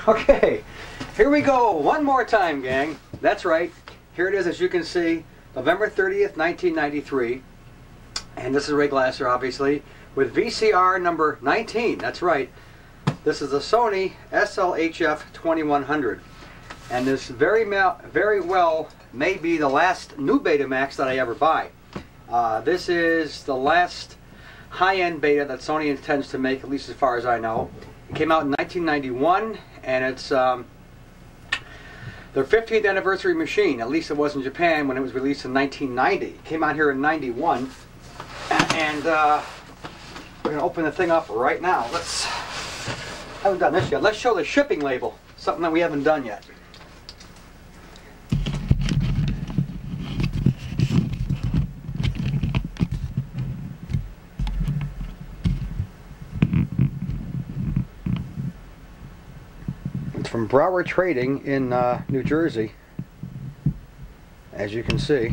Okay, here we go one more time, gang. That's right. Here it is, as you can see, November 30th, 1993. And this is Ray Glasser, obviously, with VCR number 19. That's right. This is a Sony SL-HF2100. And this very well may be the last new Betamax that I ever buy. This is the last high-end Beta that Sony intends to make, at least as far as I know. It came out in 1991, and it's their 15th anniversary machine. At least it was in Japan when it was released in 1990. It came out here in 91, and we're going to open the thing up right now. I haven't done this yet. Let's show the shipping label, something that we haven't done yet. From Broward Trading in New Jersey, as you can see.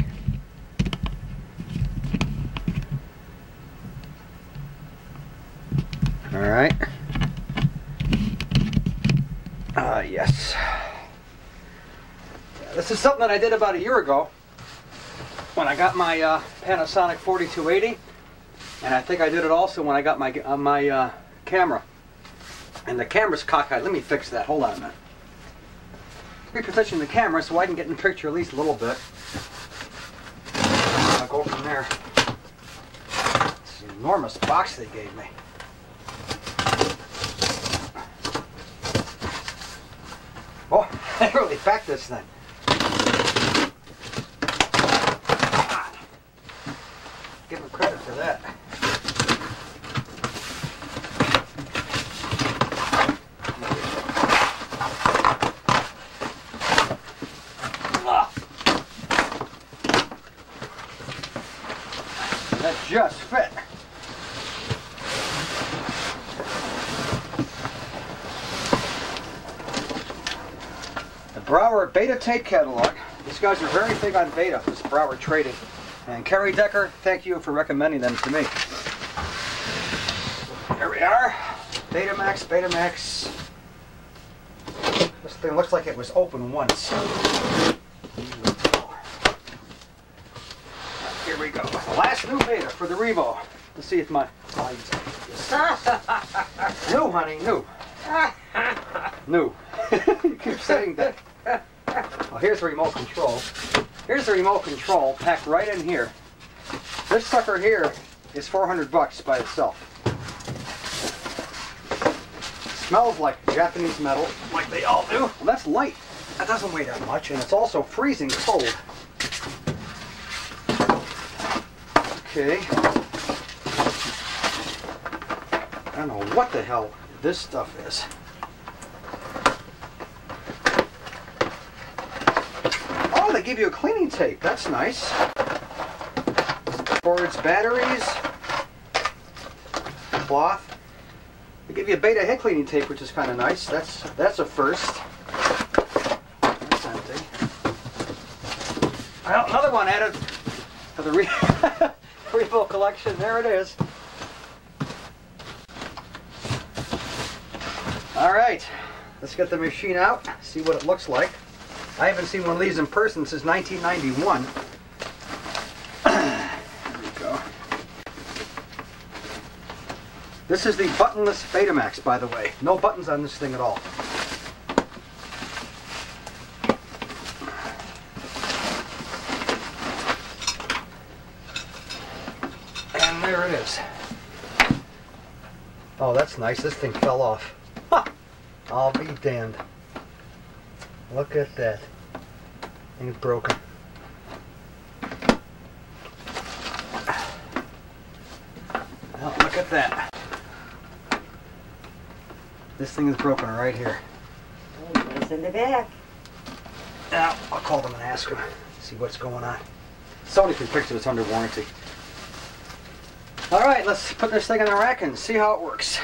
All right. Yes. This is something that I did about a year ago when I got my Panasonic 4280, and I think I did it also when I got my camera. And the camera's cockeyed. Let me fix that. Hold on a minute. Reposition the camera so I can get in the picture at least a little bit. I'll go from there. It's an enormous box they gave me. Oh, they really packed this thing. God. Give them credit for that. That just fit. The Broward Beta tape catalog. These guys are very big on Beta, this Broward Trading. And Kerry Decker, thank you for recommending them to me. Here we are. Betamax. This thing looks like it was open once. Here we go. The last new Beta for the Revo. Let's see if my volume's new, honey, new. New. You keep saying that. Well, here's the remote control. Here's the remote control packed right in here. This sucker here is $400 by itself. Smells like Japanese metal, like they all do. Well, that's light. That doesn't weigh that much, and it's also freezing cold. Okay. I don't know what the hell this stuff is. Oh, they give you a cleaning tape. That's nice. For its batteries, cloth. They give you a Beta head cleaning tape, which is kind of nice. That's a first. That's empty. Well, another one added to the Revo collection. There it is. All right, let's get the machine out, see what it looks like. I haven't seen one of these in person since 1991. There we go. This is the buttonless Betamax, by the way. No buttons on this thing at all. And there it is. Oh, that's nice. This thing fell off. Ha! I'll be damned. Look at that. Thing's broken. Well, look at that. This thing is broken right here. It's in the back. Now, I'll call them and ask them. See what's going on. Sony can fix it. It's under warranty. All right, let's put this thing in the rack and see how it works.